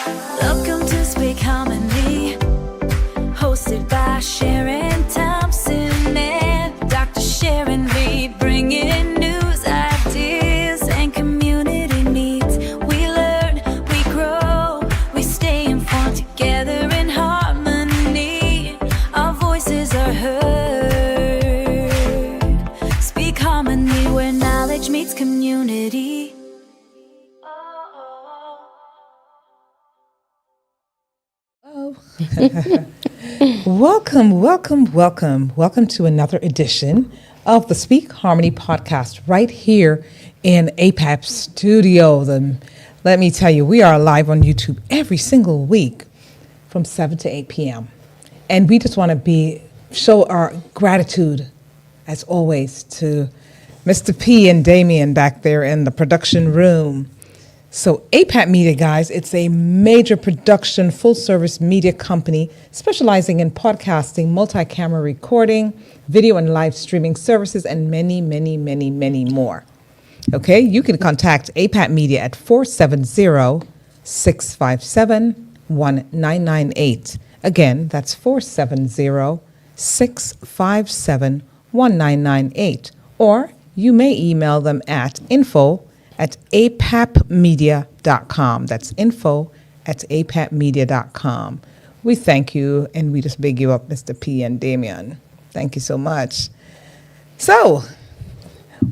Welcome to Speak Harmony, hosted by Sharon Thompson and Dr. Sharon Reid, bringing news, ideas, and community needs. We learn, we grow, we stay informed together in harmony. Our voices are heard. Speak Harmony, where knowledge meets community. Welcome to another edition of the Speak Harmony podcast right here in APAP Studios. And let me tell you, we are live on YouTube every single week from 7 to 8 p.m. And we just want to show our gratitude, as always, to Mr. P and Damien back there in the production room. So APAP Media, guys, it's a major production, full-service media company specializing in podcasting, multi-camera recording, video and live streaming services, and many, many, many, many more. Okay, you can contact APAP Media at 470-657-1998. Again, that's 470-657-1998. Or you may email them at info@apapmedia.com. That's info@apapmedia.com. We thank you, and we just big you up, Mr. P and Damien. Thank you so much. So,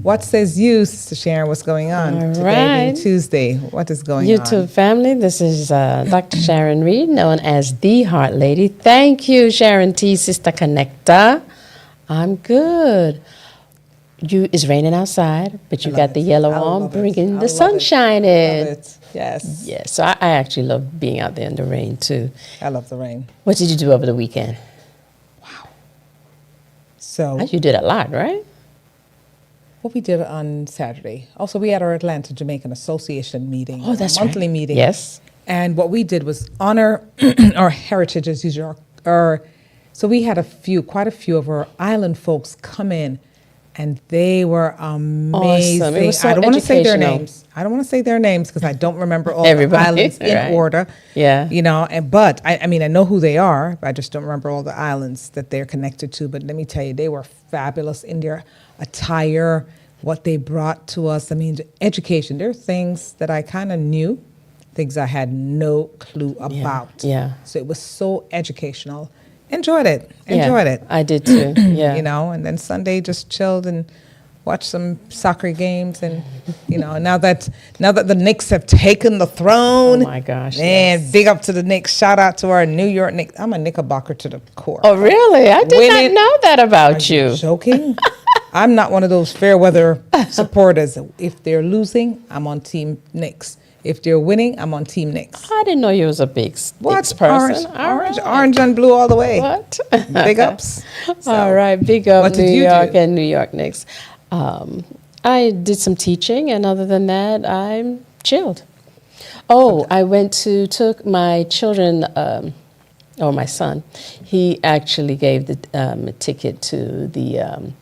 what says you, Sister Sharon? What's going on today, being Tuesday? What is going on? YouTube family, this is Dr. Sharon Reid, known as the Heart Lady. Thank you, Sharon T, Sister Connector. I'm good. It's raining outside, but you got the yellow on, bringing the sunshine in. Love it. Yes. Yes. So I actually love being out there in the rain too. I love the rain. What did you do over the weekend? Wow. So You did a lot, right? what we did on Saturday. Also, we had our Atlanta Jamaican Association meeting. Oh, that's monthly right. meeting. Yes. And what we did was honor our heritage as usual. So we had quite a few of our island folks come in. And they were amazing. Awesome. It was so I don't want to say their educational. names. I don't want to say their names because I don't remember all Everybody, the islands in right. order. Yeah. You know, but I mean, I know who they are, but I just don't remember all the islands that they're connected to. But let me tell you, they were fabulous in their attire, what they brought to us. I mean, education. There are things that I kind of knew, things I had no clue about. Yeah. So it was so educational. Enjoyed it. I did too. Yeah. You know, and then Sunday just chilled and watched some soccer games, and you know, now that the Knicks have taken the throne. Oh my gosh. Man, yes. big up to the Knicks. Shout out to our New York Knicks. I'm a Knickerbocker to the core. Oh, really? I did not know that Are about you. joking? I'm not one of those fair weather supporters. If they're losing, I'm on Team Knicks. If they're winning, I'm on Team Knicks. I didn't know you was a big Knicks person. Orange and blue all the way. What? Big ups. So, All right, big up what New did you York do? and New York Knicks. I did some teaching, and other than that, I'm chilled. Oh, I took my children, or my son. He actually gave the a ticket to the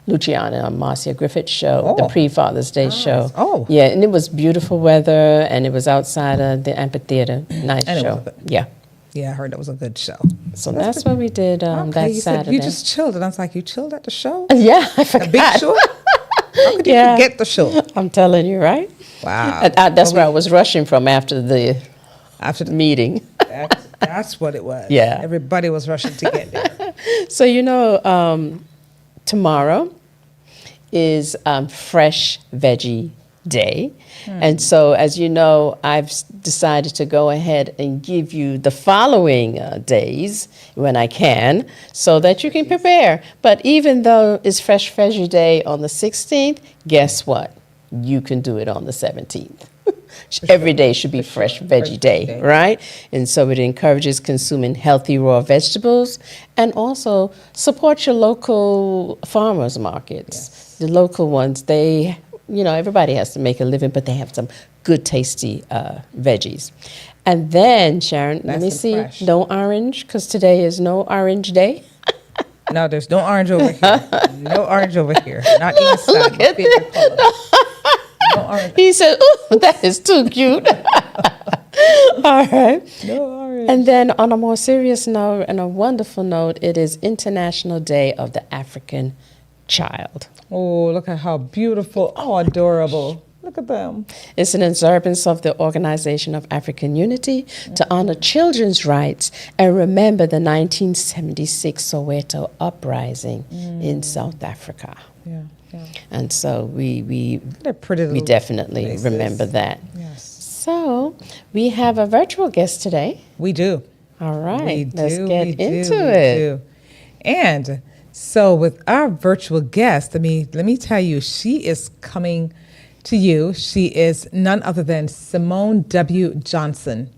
Luciana and Marcia Griffith show, the pre-Father's Day show. Oh. Yeah, and it was beautiful weather, and it was outside of the amphitheater. Nice And it show. was Yeah. Yeah, I heard that was a good show. So that's what we did Okay, that you said Saturday. you just chilled, and I was like, you chilled at the show? Yeah, I A forgot. big show? How could you Yeah. forget the show? I'm telling you, right? Wow. That's where I was rushing from after the After the meeting. that's what it was. Yeah. Everybody was rushing to get there. So, tomorrow is Fresh Veggie Day. And so, as you know, I've decided to go ahead and give you the following days when I can so that you can prepare. But even though it's Fresh Veggie Day on the 16th, guess what? You can do it on the 17th. Every day should be Fresh Veggie Day, right? And so it encourages consuming healthy raw vegetables and also support your local farmers markets. Yes. The local ones, everybody has to make a living, but they have some good, tasty veggies. And then, Sharon, let me see, fresh. no orange, because today is no orange day. No, there's no orange over here. No orange over here. Not inside. Look at favorite color. No orange. He said, "Ooh, that is too cute." All right. No orange. And then on a more serious note and a wonderful note, it is International Day of the African Child. Oh, look at how beautiful. Oh, adorable. Look at them. It's an observance of the Organization of African Unity to honor children's rights and remember the 1976 Soweto uprising in South Africa. Yeah, yeah. And so They're pretty we little definitely faces. remember that. Yes. So we have a virtual guest today. We do. All right, We let's do, get we do, into we it. do. And so with our virtual guest, let me tell you, she is coming to you. She is none other than Simone W. Johnson.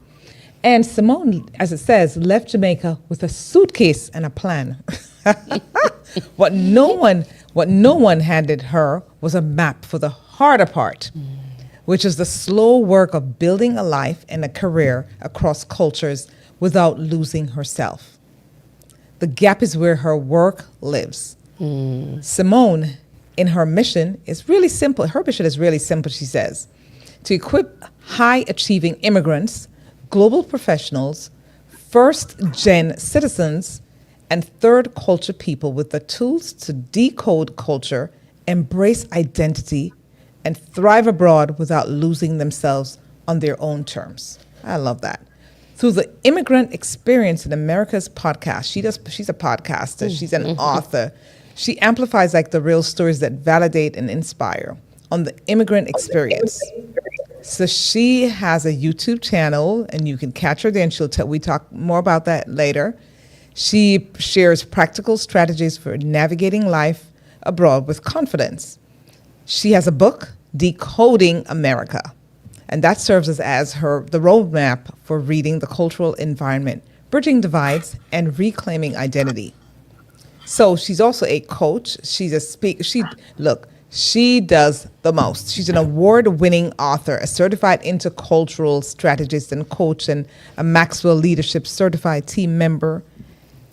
And Simone, as it says, left Jamaica with a suitcase and a plan. What no one handed her was a map for the harder part, which is the slow work of building a life and a career across cultures without losing herself. The gap is where her work lives. Simone, in her mission, is really simple. Her mission is really simple, she says, to equip high-achieving immigrants, global professionals, first-gen citizens, and third-culture people with the tools to decode culture, embrace identity, and thrive abroad without losing themselves on their own terms. I love that. Through the Immigrant Experience in America's podcast, she's a podcaster, she's an author. She amplifies like the real stories that validate and inspire on the immigrant experience. So she has a YouTube channel, and you can catch her there, and we talk more about that later. She shares practical strategies for navigating life abroad with confidence. She has a book, Decoding America, and that serves as the roadmap for reading the cultural environment, bridging divides, and reclaiming identity. So she's also a coach. She's a speaker. She does the most. She's an award-winning author, a certified intercultural strategist and coach, and a Maxwell Leadership certified team member,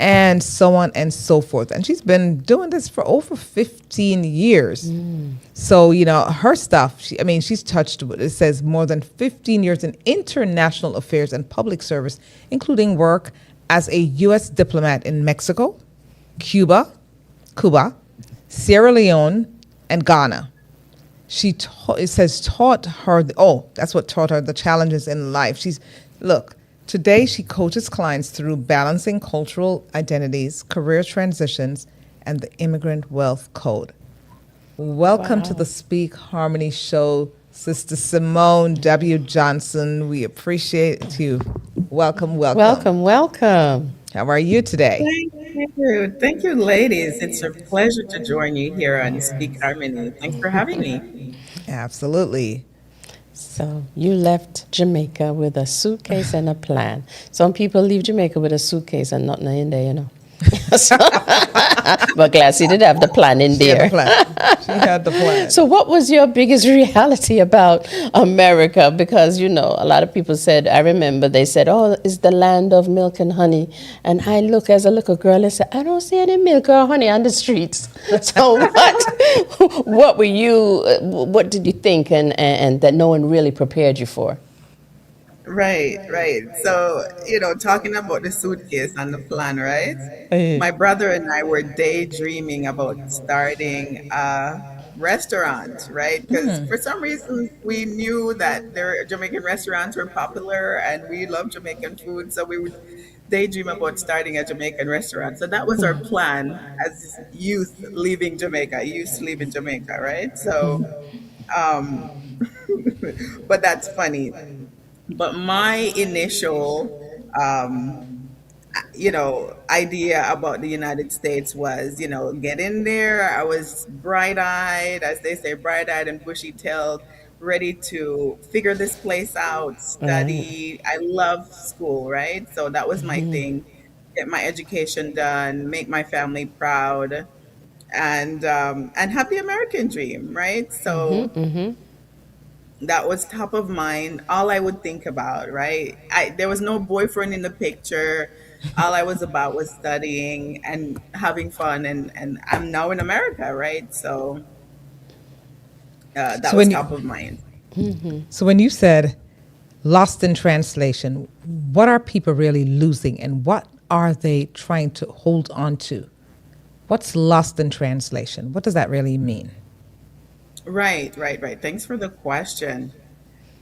and so on and so forth. And she's been doing this for over 15 years. So, her stuff, she's touched, it says, more than 15 years in international affairs and public service, including work as a U.S. diplomat in Mexico, Cuba, Sierra Leone, and Ghana. Taught her the challenges in life. Today she coaches clients through balancing cultural identities, career transitions, and the immigrant wealth code. Welcome to the Speak Harmony Show, Sister Simone W. Johnson. We appreciate you. Welcome. Welcome. How are you today? Thank you. Thank you, ladies. It's a pleasure to join you here on Speak Harmony. Thanks for having me. Absolutely. So you left Jamaica with a suitcase and a plan. Some people leave Jamaica with a suitcase and nothing in there, But glad she did have the plan in there. She had the plan. So what was your biggest reality about America? Because, a lot of people said, I remember they said, oh, it's the land of milk and honey. And I look as a little girl and said, I don't see any milk or honey on the streets. So what did you think and that no one really prepared you for? Right. So, talking about the suitcase and the plan, right? My brother and I were daydreaming about starting a restaurant, right? Because for some reason we knew that Jamaican restaurants were popular and we love Jamaican food. So we would daydream about starting a Jamaican restaurant. So that was our plan as youth leaving Jamaica, right? So, but that's funny. But my initial, idea about the United States was, get in there. I was bright-eyed, as they say, bright-eyed and bushy-tailed, ready to figure this place out, study. I love school, right? So that was my thing. Get my education done, make my family proud, and have the American dream, right? So that was top of mind. All I would think about, right? There was no boyfriend in the picture. All I was about was studying and having fun, and I'm now in America, right? So that was top of mind. So when you said, lost in translation. What are people really losing, and what are they trying to hold on to? What's lost in translation? What does that really mean? Right. Thanks for the question.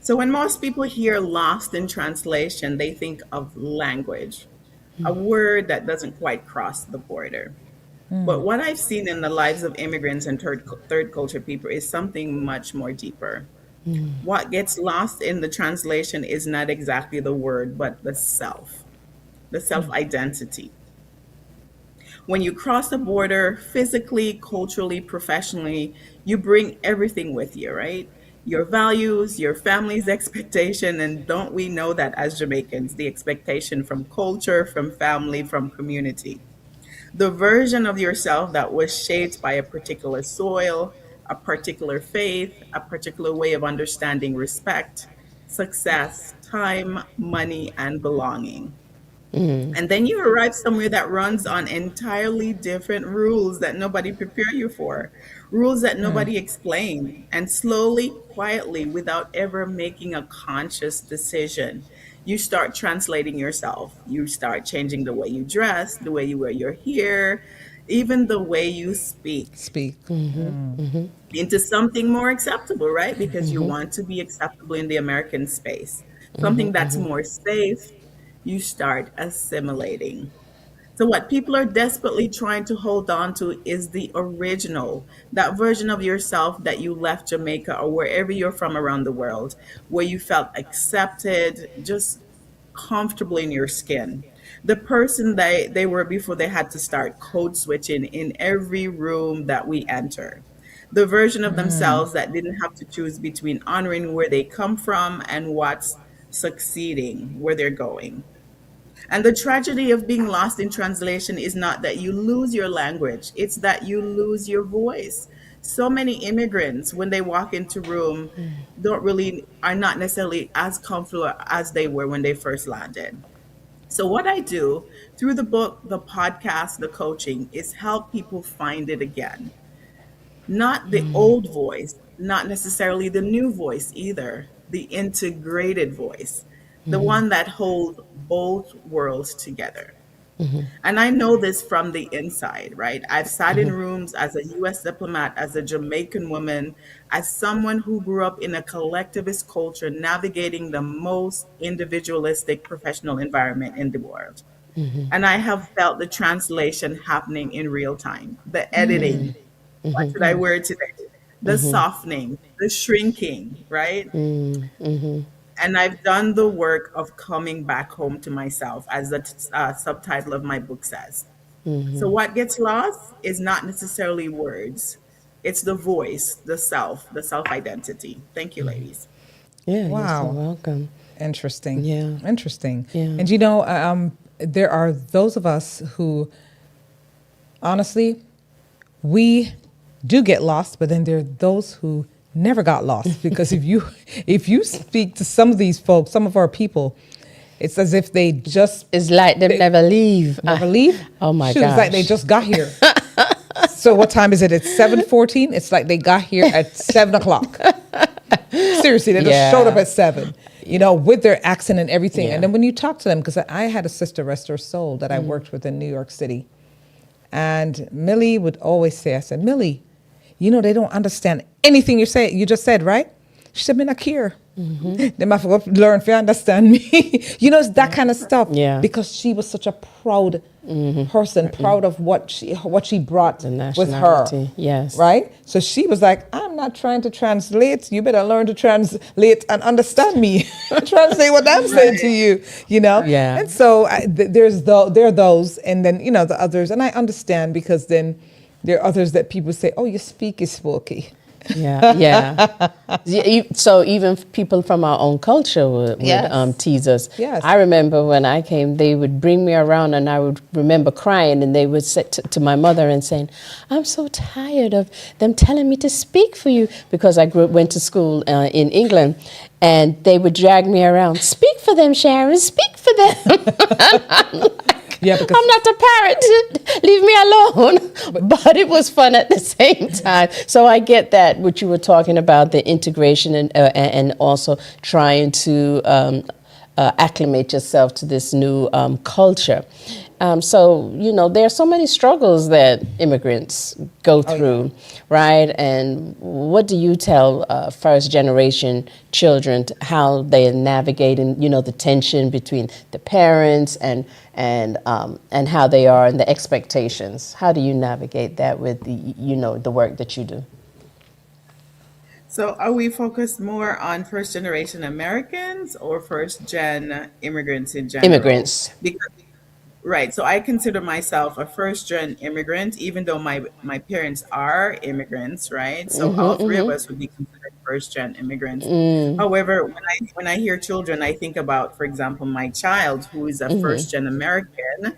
So, when most people hear lost in translation, they think of language, a word that doesn't quite cross the border. But what I've seen in the lives of immigrants and third culture people is something much more deeper. What gets lost in the translation is not exactly the word, but the self identity. When you cross the border physically, culturally, professionally, you bring everything with you, right? Your values, your family's expectation, and don't we know that as Jamaicans, the expectation from culture, from family, from community. The version of yourself that was shaped by a particular soil, a particular faith, a particular way of understanding respect, success, time, money, and belonging. And then you arrive somewhere that runs on entirely different rules that nobody prepare you for, rules that nobody explained, and slowly, quietly, without ever making a conscious decision, you start translating yourself. You start changing the way you dress, the way you wear your hair, even the way you speak Speak. into something more acceptable, right? Because you want to be acceptable in the American space, something that's more safe. You start assimilating. So, what people are desperately trying to hold on to is the original, that version of yourself that you left Jamaica or wherever you're from around the world, where you felt accepted, just comfortable in your skin. The person they were before they had to start code switching in every room that we enter. The version of themselves that didn't have to choose between honoring where they come from and what's succeeding, where they're going. And the tragedy of being lost in translation is not that you lose your language, it's that you lose your voice. So many immigrants, when they walk into room, are not necessarily as comfortable as they were when they first landed. So what I do through the book, the podcast, the coaching is help people find it again. Not the old voice, not necessarily the new voice either, the integrated voice, the one that holds both worlds together. And I know this from the inside, right? I've sat in rooms as a US diplomat, as a Jamaican woman, as someone who grew up in a collectivist culture, navigating the most individualistic professional environment in the world. And I have felt the translation happening in real time, the editing. What should I wear today? The softening, the shrinking, right? And I've done the work of coming back home to myself, as the subtitle of my book says. So, what gets lost is not necessarily words, it's the voice, the self identity. Thank you, ladies. Yeah, you're so Wow. welcome. Interesting. Yeah. Interesting. Yeah. And there are those of us who, honestly, we do get lost, but then there are those who never got lost, because if you speak to some of these folks, some of our people, it's as if they just It's like they never leave. never leave. Oh my Shoot, it's like gosh. they just got here. So what time is it? It's 7:14. It's like they got here at 7:00. Seriously, they just Yeah. showed up at 7. With their accent and everything. Yeah. And then when you talk to them, because I had a sister, rest her soul, that I worked with in New York City, and Millie would always say, I said, Millie, they don't understand anything you just said, right? She said, me not care. They might have to learn if you understand me. It's that kind of stuff. Yeah. Because she was such a proud person, proud of what she brought The with her. nationality, yes. Right? So she was like, I'm not trying to translate. You better learn to translate and understand me. Translate what I'm saying to you, Yeah. And so there are those, and then, the others. And I understand, because then there are others that people say, oh, your speak is spooky. Yeah. So even people from our own culture would Yes. tease us. Yes. I remember when I came, they would bring me around, and I would remember crying, and they would say to my mother and saying, I'm so tired of them telling me to speak for you, because I went to school in England, and they would drag me around. Speak for them, Sharon. Speak for them. Yeah, because I'm not a parrot. Leave me alone. But it was fun at the same time. So I get that, what you were talking about, the integration and also trying to acclimate yourself to this new culture. So, there are so many struggles that immigrants go through, right? And what do you tell first generation children how they are navigating, the tension between the parents and how they are and the expectations? How do you navigate that with the work that you do? So, are we focused more on first generation Americans or first gen immigrants in general? Immigrants. Because right. So I consider myself a first gen immigrant, even though my parents are immigrants, right? So all three of us would be considered first gen immigrants. However, when I hear children, I think about, for example, my child who is a first gen American,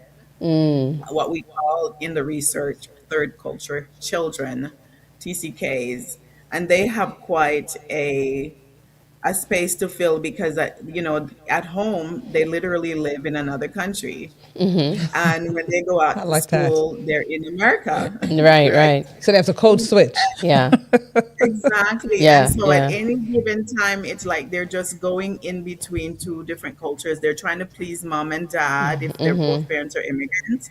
what we call in the research third culture children, TCKs, and they have quite a space to fill because at home they literally live in another country, and when they go I out to like that. school, they're in America, Right, right? right. So there's a code switch. Yeah, Exactly. And yeah, so at yeah. any given time, it's like they're just going in between two different cultures. They're trying to please mom and dad if they're both parents are immigrants.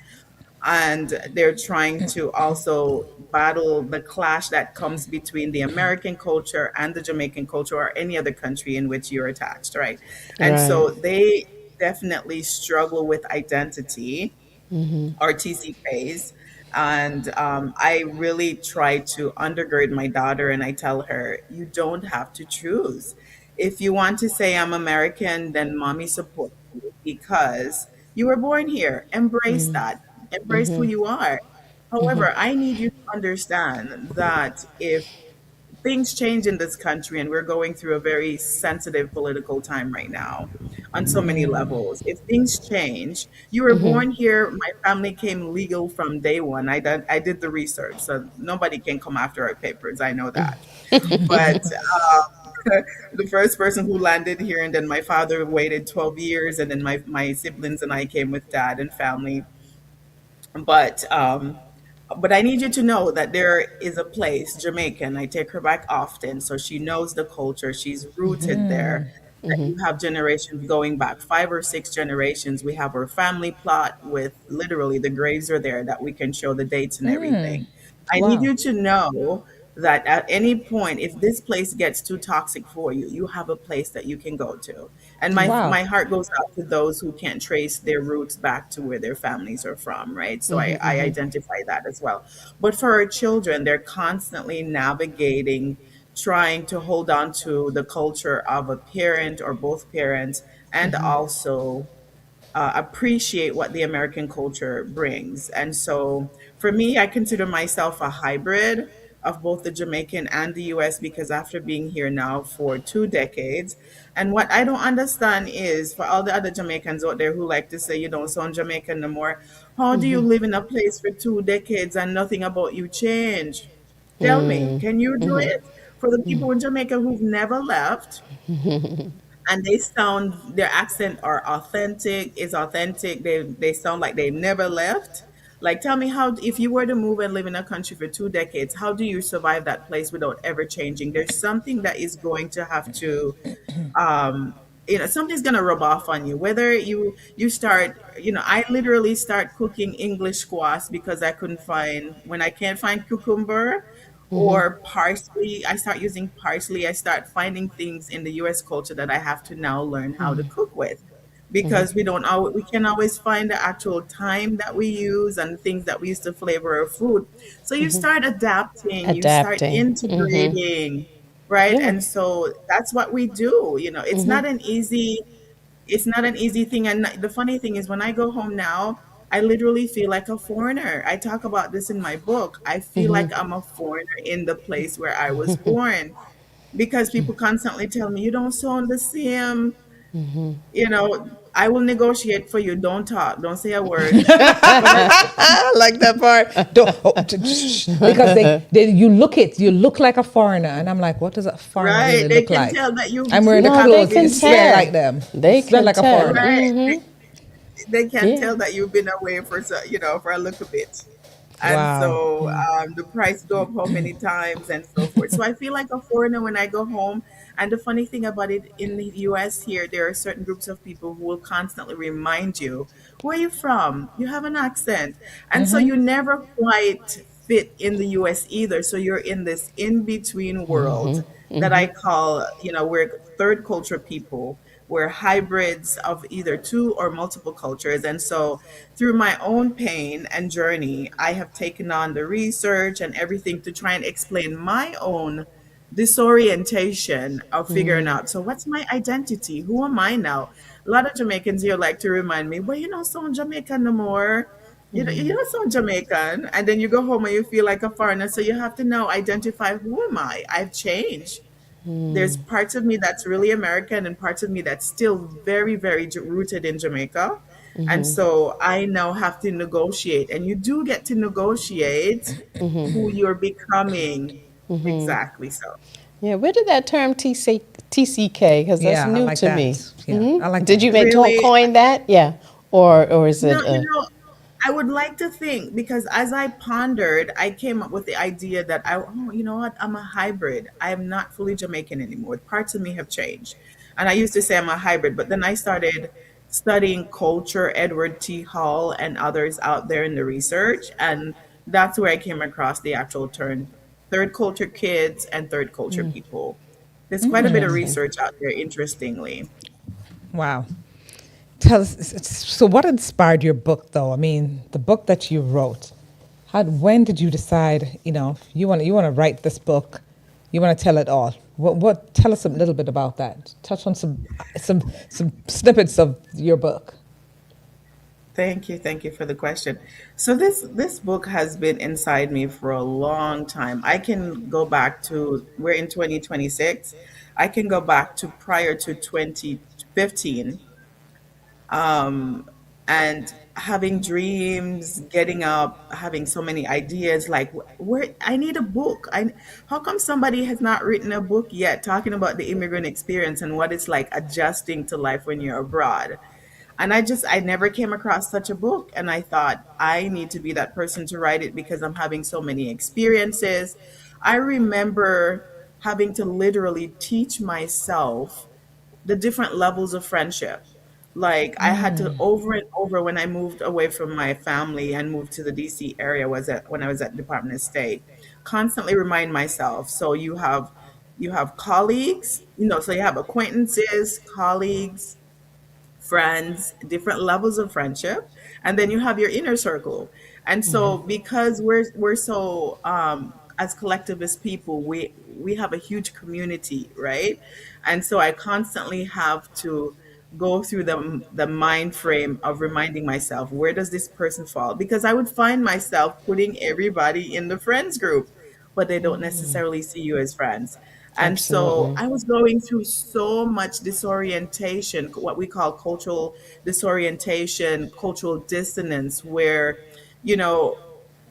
And they're trying to also battle the clash that comes between the American culture and the Jamaican culture or any other country in which you're attached, right? And Right. so they definitely struggle with identity or TCKs. And I really try to undergird my daughter and I tell her, you don't have to choose. If you want to say I'm American, then mommy supports you because you were born here. Embrace that. Embrace who you are. However, I need you to understand that if things change in this country and we're going through a very sensitive political time right now on so many levels, if things change, you were born here, my family came legal from day one. I did the research, so nobody can come after our papers, I know that. But the first person who landed here, and then my father waited 12 years, and then my siblings and I came with dad and family. But I need you to know that there is a place, Jamaican. I take her back often, so she knows the culture. She's rooted there. That you have generations going back 5 or 6 generations. We have our family plot with literally the graves are there that we can show the dates and everything. I need Wow. you to know that at any point, if this place gets too toxic for you, you have a place that you can go to. And Wow. my heart goes out to those who can't trace their roots back to where their families are from, right? So I identify that as well. But for our children, they're constantly navigating, trying to hold on to the culture of a parent or both parents, and also appreciate what the American culture brings. And so for me, I consider myself a hybrid of both the Jamaican and the US because after being here now for 2 decades, and what I don't understand is for all the other Jamaicans out there who like to say you don't sound Jamaican no more, how do you live in a place for 2 decades and nothing about you change? Tell me, can you do it? For the people in Jamaica who've never left, and they sound their accent are authentic is authentic, they sound like they never left. Like, tell me, how if you were to move and live in a country for 2 decades, how do you survive that place without ever changing? There's something that is going to have to um something's going to rub off on you, whether you start, I literally start cooking English squash because I couldn't find, when I can't find cucumber or parsley, I start using parsley. I start finding things in the US culture that I have to now learn how to cook with because we can always find the actual time that we use and things that we use to flavor our food. So you start adapting, you start Adapting. integrating, right? Yeah. And so that's what we do. It's not an easy thing. And the funny thing is, when I go home now, I literally feel like a foreigner. I talk about this in my book. I feel like I'm a foreigner in the place where I was born because people constantly tell me, you don't sound the same. I will negotiate for you. Don't talk, don't say a word. But I like that part. Don't, because you look like a foreigner, and I'm like, what does a foreigner right, really they look can like? tell that you, I'm wearing the No, they clothes, can you smell like tell. them. They Smell can like a tell. foreigner. right. they can't Yeah. tell that you've been away for for a little bit. And Wow. so the price go up how many times and so forth. So I feel like a foreigner when I go home. And the funny thing about it in the US here, there are certain groups of people who will constantly remind you, where are you from? You have an accent. And so you never quite fit in the US either. So you're in this in between world that I call, we're third culture people. We're hybrids of either two or multiple cultures. And so through my own pain and journey, I have taken on the research and everything to try and explain my own disorientation of figuring out, so what's my identity? Who am I now? A lot of Jamaicans here like to remind me, well, you don't sound Jamaican no more. You don't sound Jamaican. And then you go home and you feel like a foreigner. So you have to now identify, who am I? I've changed. There's parts of me that's really American and parts of me that's still very, very rooted in Jamaica. And so I now have to negotiate. And you do get to negotiate who you're becoming. Exactly so. Yeah. Where did that term TCK? Because that's Yeah, I new like to me. that. Yeah, I like Did that. you Really, coin that? Yeah. Or is no, it? I would like to think, because as I pondered, I came up with the idea that you know what, I'm a hybrid. I am not fully Jamaican anymore. Parts of me have changed. And I used to say I'm a hybrid, but then I started studying culture, Edward T. Hall and others out there in the research. And that's where I came across the actual term third culture kids and third culture people. There's quite a bit of Interesting. research out there, interestingly. Wow. Tell us, so what inspired your book, though? I mean, the book that you wrote. When did you decide, you want to write this book, you want to tell it all? Tell us a little bit about that. Touch on some snippets of your book. Thank you for the question. So this book has been inside me for a long time. I can go back to, we're in 2026. I can go back to prior to 2015, and having dreams, getting up, having so many ideas, like where I need a book. How come somebody has not written a book yet talking about the immigrant experience and what it's like adjusting to life when you're abroad? And I never came across such a book. And I thought, I need to be that person to write it because I'm having so many experiences. I remember having to literally teach myself the different levels of friendship. Like I had to over and over, when I moved away from my family and moved to the DC area, was at when I was at Department of State, constantly remind myself. So you have colleagues, so you have acquaintances, colleagues, friends, different levels of friendship, and then you have your inner circle. And so because we're so as collectivist people, we have a huge community, right? And so I constantly have to go through the mind frame of reminding myself, where does this person fall? Because I would find myself putting everybody in the friends group, but they don't necessarily see you as friends. And so Absolutely. I was going through so much disorientation, what we call cultural disorientation, cultural dissonance, where, you know,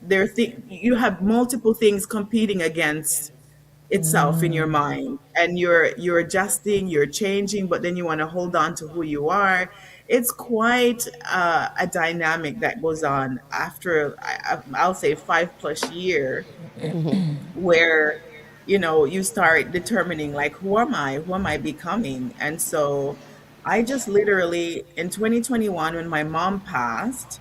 you have multiple things competing against itself in your mind, and you're adjusting, you're changing, but then you want to hold on to who you are. It's quite a dynamic that goes on after I'll say 5+ year, where you start determining, like, who am I becoming. And so I just literally in 2021, when my mom passed,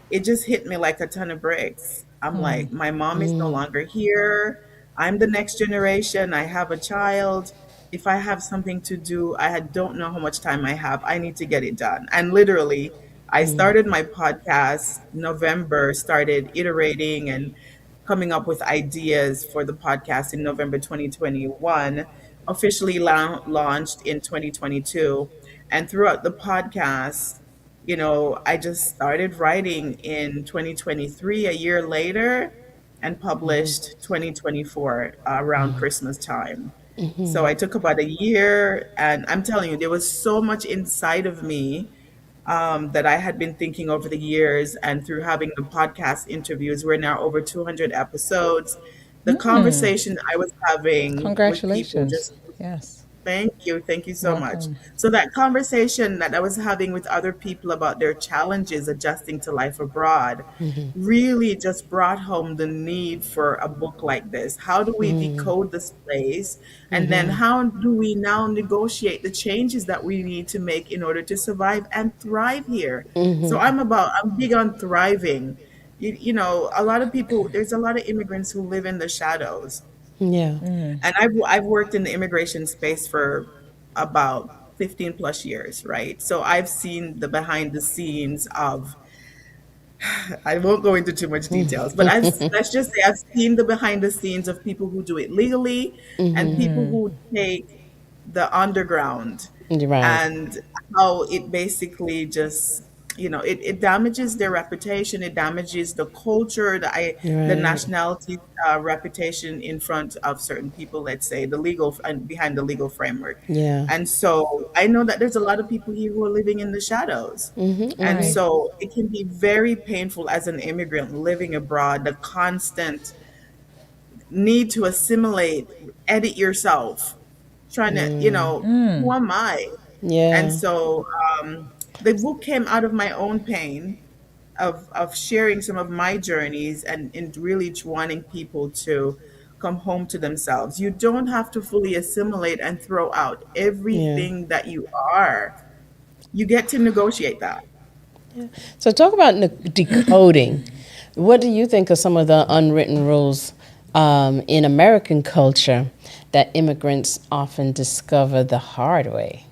it just hit me like a ton of bricks. I'm like, my mom is no longer here. I'm the next generation. I have a child. If I have something to do, don't know how much time I have. I need to get it done. And literally, I started my podcast November, started iterating and coming up with ideas for the podcast in November 2021, officially launched in 2022. And throughout the podcast, I just started writing in 2023, a year later, and published 2024 around Christmas time. So I took about a year, and I'm telling you, there was so much inside of me that I had been thinking over the years. And through having the podcast interviews, we're now over 200 episodes. The conversation I was having with people Congratulations. just, Yes. Thank you. Thank you so much. Welcome. So that conversation that I was having with other people about their challenges adjusting to life abroad really just brought home the need for a book like this. How do we decode this place? And then how do we now negotiate the changes that we need to make in order to survive and thrive here? So I'm big on thriving. You know, a lot of people, there's a lot of immigrants who live in the shadows. Yeah. And I've worked in the immigration space for about 15 plus years, right? So I've seen the behind the scenes of, I won't go into too much details, but let's just say I've seen the behind the scenes of people who do it legally and people who take the underground, Right. and how it basically just, it damages their reputation, it damages the culture, the Right. nationality reputation in front of certain people, let's say the legal and behind the legal framework. Yeah. And so I know that there's a lot of people here who are living in the shadows. And Right. so it can be very painful as an immigrant living abroad, the constant need to assimilate, edit yourself, trying to, who am I? And Yeah. so the book came out of my own pain of sharing some of my journeys and in really wanting people to come home to themselves. You don't have to fully assimilate and throw out Yeah. everything that you are. You get to negotiate that. So talk about decoding. What do you think are some of the unwritten rules in American culture that immigrants often discover the hard way?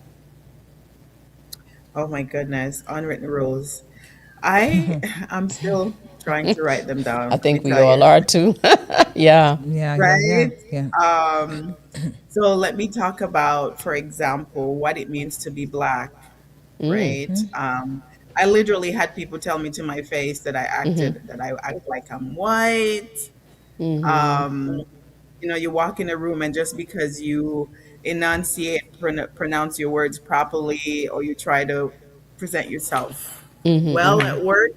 Oh my goodness, unwritten rules. I am still trying to write them I down, let me think we tell all you. are too. Yeah. Yeah, yeah, yeah, Right? yeah. So let me talk about, for example, what it means to be Black, right? I literally had people tell me to my face that I act like I'm white. Um, you walk in a room and just because you enunciate, pronounce your words properly, or you try to present yourself well at work,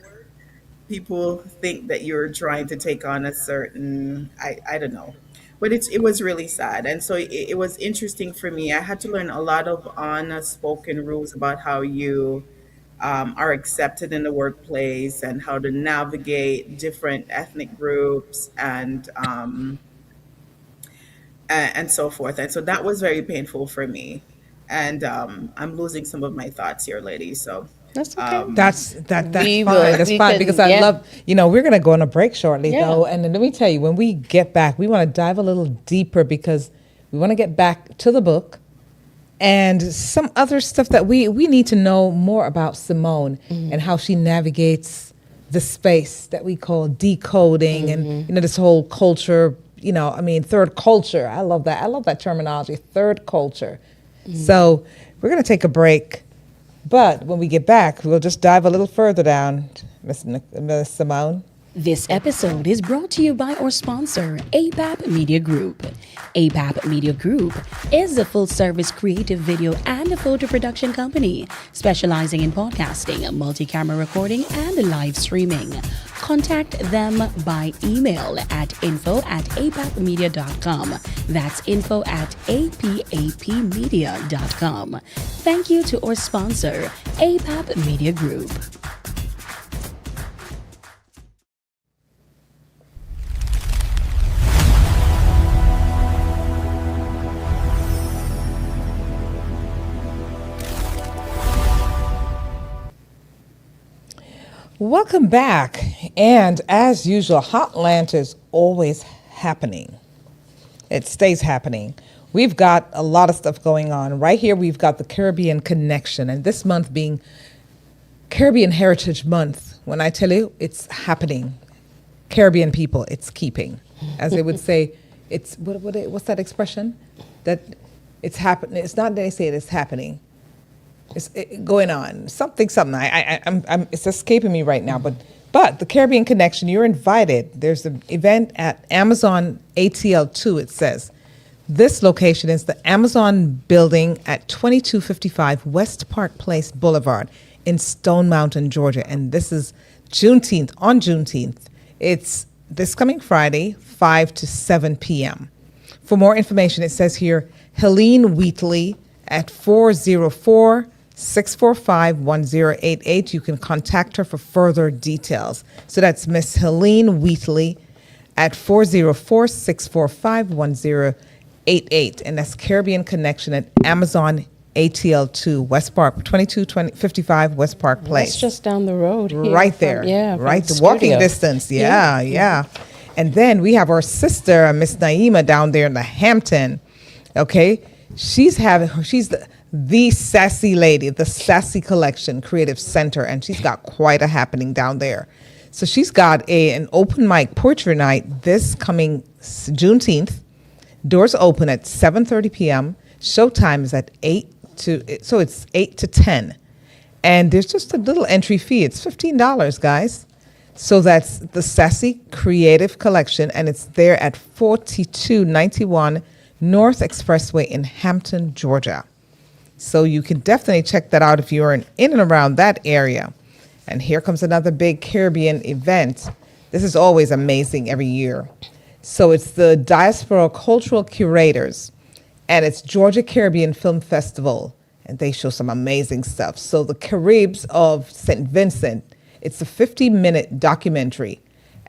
people think that you're trying to take on a certain, I don't know, but it was really sad. And so it was interesting for me. I had to learn a lot of unspoken rules about how you are accepted in the workplace and how to navigate different ethnic groups and so forth. And so that was very painful for me. And I'm losing some of my thoughts here, ladies. So That's okay. That's We fine. will. That's We fine can. because I Yeah. love, we're gonna go on a break shortly Yeah. though. And then let me tell you, when we get back, we want to dive a little deeper because we want to get back to the book and some other stuff that we need to know more about Simone and how she navigates the space that we call decoding and this whole culture, third culture. I love that. I love that terminology, third culture. So we're going to take a break, but when we get back, we'll just dive a little further down, Miss Simone. This episode is brought to you by our sponsor, APAP Media Group. APAP Media Group is a full-service creative video and photo production company specializing in podcasting, multi-camera recording, and live streaming. Contact them by email at info@apapmedia.com. That's info@apapmedia.com. Thank you to our sponsor, APAP Media Group. Welcome back. And as usual, Hotland is always happening. It stays happening. We've got a lot of stuff going on. Right here, we've got the Caribbean Connection. And this month being Caribbean Heritage Month, when I tell you it's happening, Caribbean people, it's keeping. As they would say, what's that expression? That it's happening. It's not that they say it's happening. It's going on. Something. It's escaping me right now. But the Caribbean Connection, you're invited. There's an event at Amazon ATL2, it says. This location is the Amazon building at 2255 West Park Place Boulevard in Stone Mountain, Georgia. And this is on Juneteenth. It's this coming Friday, 5 to 7 p.m. For more information, it says here, Helene Wheatley at 404-645-1088. You can contact her for further details. So that's Miss Helene Wheatley at 404-645-1088. And that's Caribbean Connection at Amazon ATL2, West Park, 2255 West Park Place. That's just down the road here. Right there. From Right, the the walking studio. distance. Yeah. And then we have our sister, Miss Naima, down there in the Hampton. Okay, she's the sassy lady, the Sassy Collection Creative Center, and she's got quite a happening down there. So she's got an open mic poetry night this coming Juneteenth. Doors open at 7:30 p.m. Showtime is at 8 to 10, and there's just a little entry fee. It's $15, guys. So that's the Sassy Creative Collection, and it's there at 4291 North Expressway in Hampton, Georgia. So you can definitely check that out if you're in and around that area. And here comes another big Caribbean event. This is always amazing every year. So it's the Diaspora Cultural Curators, and it's Georgia Caribbean Film Festival, and they show some amazing stuff. So the Caribs of St. Vincent, it's a 50-minute documentary,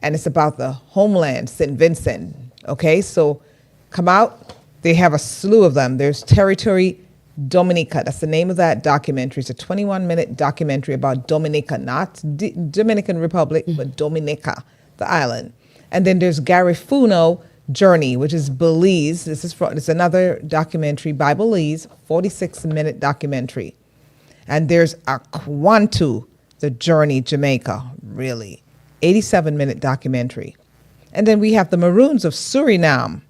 and it's about the homeland, St. Vincent. Okay, so come out. They have a slew of them. There's Territory Dominica. That's the name of that documentary. It's a 21-minute documentary about Dominica, not Dominican Republic, but Dominica, the island. And then there's Garifuna Journey, which is Belize. It's another documentary by Belize, 46-minute documentary. And there's Aquantu, The Journey, Jamaica, really, 87-minute documentary. And then we have the Maroons of Suriname.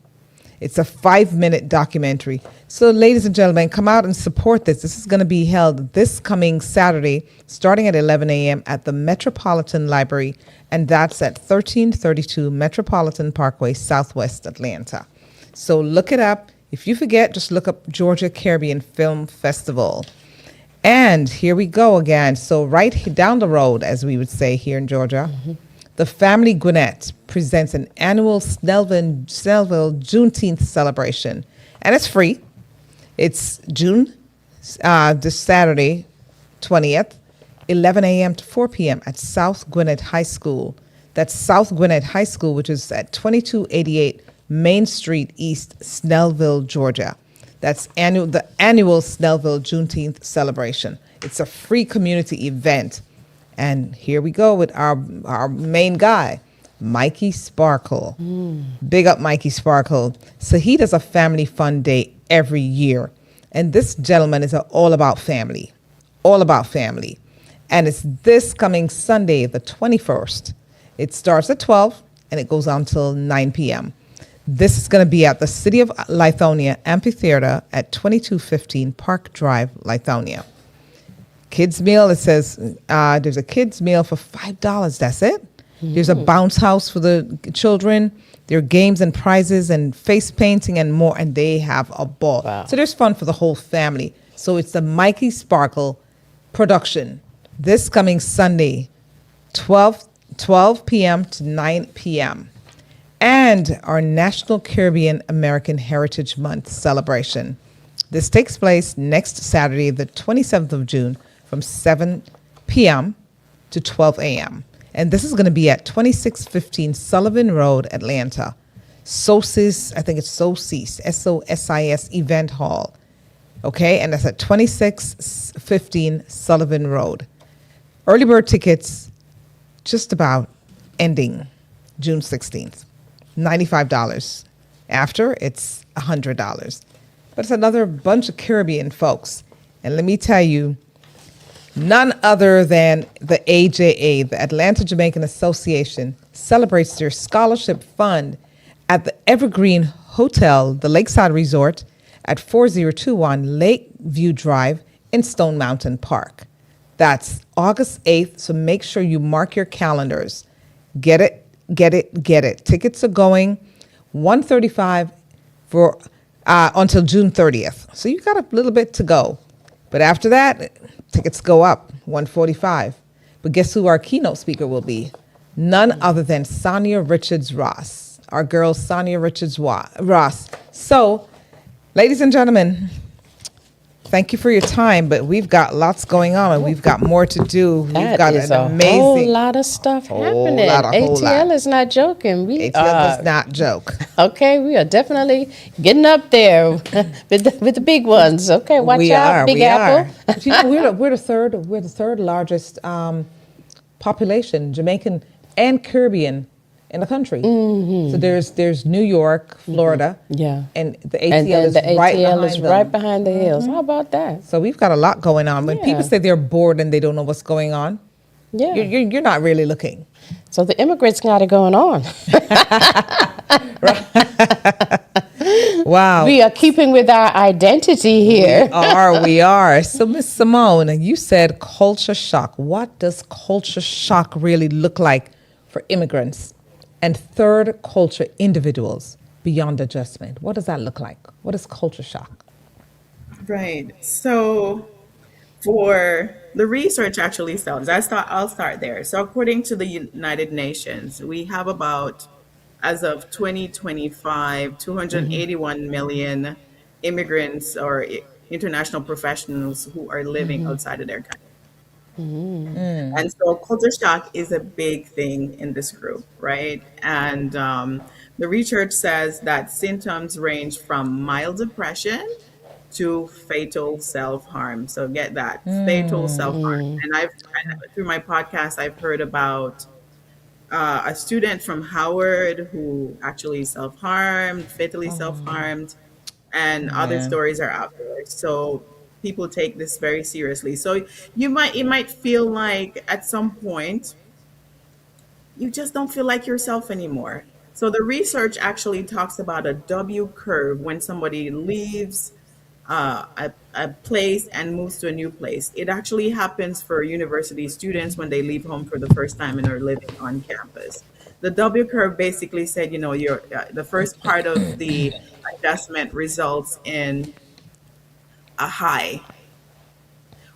It's a 5-minute documentary. So ladies and gentlemen, come out and support this. This is going to be held this coming Saturday, starting at 11 a.m. at the Metropolitan Library, and that's at 1332 Metropolitan Parkway, Southwest Atlanta. So look it up. If you forget, just look up Georgia Caribbean Film Festival. And here we go again. So right down the road, as we would say here in Georgia, the Family Gwinnett presents an annual Snellville Juneteenth celebration. And it's free. It's this Saturday, 20th, 11 a.m. to 4 p.m. at South Gwinnett High School. That's South Gwinnett High School, which is at 2288 Main Street East, Snellville, Georgia. That's the annual Snellville Juneteenth celebration. It's a free community event. And here we go with our main guy, Mikey Sparkle. Big up Mikey Sparkle. So he does a family fun day every year. And this gentleman is all about family. All about family. And it's this coming Sunday, the 21st. It starts at 12 and it goes on till 9 p.m. This is going to be at the City of Lithonia Amphitheater at 2215 Park Drive, Lithonia. Kids meal, it says there's a kids meal for $5. That's it. There's a bounce house for the children. There are games and prizes and face painting and more, and they have a ball. Wow. So there's fun for the whole family. So it's the Mikey Sparkle production this coming Sunday, 12 p.m. to 9 p.m. And our National Caribbean American Heritage Month celebration. This takes place next Saturday, the 27th of June, from 7 p.m. to 12 a.m. And this is going to be at 2615 Sullivan Road, Atlanta. SOSIS, I think it's SOSIS, S-O-S-I-S Event Hall. Okay, and that's at 2615 Sullivan Road. Early bird tickets just about ending June 16th. $95. After, it's $100. But it's another bunch of Caribbean folks. And let me tell you, none other than the AJA, the Atlanta Jamaican Association, celebrates their scholarship fund at the Evergreen Hotel, the Lakeside Resort, at 4021 Lakeview Drive in Stone Mountain Park. That's August 8th, so make sure you mark your calendars. Get it. Tickets are going $135 for until June 30th. So you got a little bit to go. But after that, tickets go up, $145. But guess who our keynote speaker will be? None other than Sonia Richards Ross. our girl Sonia Ross. So, ladies and gentlemen, thank you for your time, but we've got lots going on and we've got more to do. We've That got is an a amazing whole lot of stuff whole happening. lot, a whole ATL lot. is not joking. We ATL does are not joke. okay. We are definitely getting up there with the big ones. Okay, watch out, Big We Apple. are. But we're the third largest population, Jamaican and Caribbean, in the country. So there's New York, Florida, Yeah. and the And ATL then is the right ATL behind is them. right behind the hills. How about that? So we've got a lot going on. When people Yeah. say they're bored and they don't know what's going on, Yeah. you're not really looking. So the immigrants got it going on. Wow. We are keeping with our identity here. We are. So, Miss Simone, you said culture shock. What does culture shock really look like for immigrants and third culture individuals beyond adjustment? What does that look like? What is culture shock? Right. So for the research actually says, I'll start there. So according to the United Nations, we have about, as of 2025, 281 million immigrants or international professionals who are living outside of their country. And so culture shock is a big thing in this group, right? And the research says that symptoms range from mild depression to fatal self harm. So get that, fatal self harm. And through my podcast, I've heard about a student from Howard who actually self harmed, fatally self harmed, and other Man. stories are out there. So people take this very seriously. So it might feel like at some point you just don't feel like yourself anymore. So the research actually talks about a W curve when somebody leaves a place and moves to a new place. It actually happens for university students when they leave home for the first time and are living on campus. The W curve basically said, the first part of the adjustment results in a high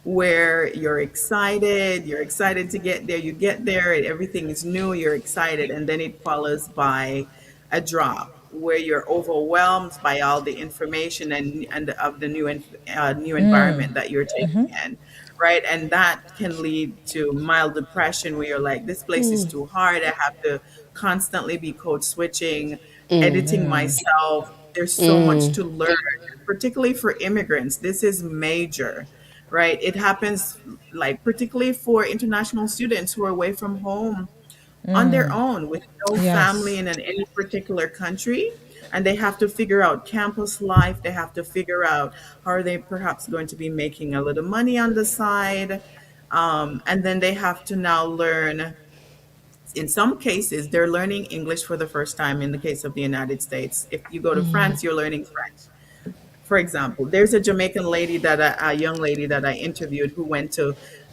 where you're excited to get there, you get there, and everything is new, you're excited, and then it follows by a drop where you're overwhelmed by all the information and of the new environment that you're taking in, right? And that can lead to mild depression where you're like, this place is too hard. I have to constantly be code switching, editing myself. There's so much to learn, particularly for immigrants. This is major, right? It happens like particularly for international students who are away from home on their own with no family Yes. in any particular country, and they have to figure out campus life. They have to figure out how are they perhaps going to be making a little money on the side, and then they have to now learn. In some cases, they're learning English for the first time. In the case of the United States, if you go to France, you're learning French. For example, there's a Jamaican lady a young lady that I interviewed who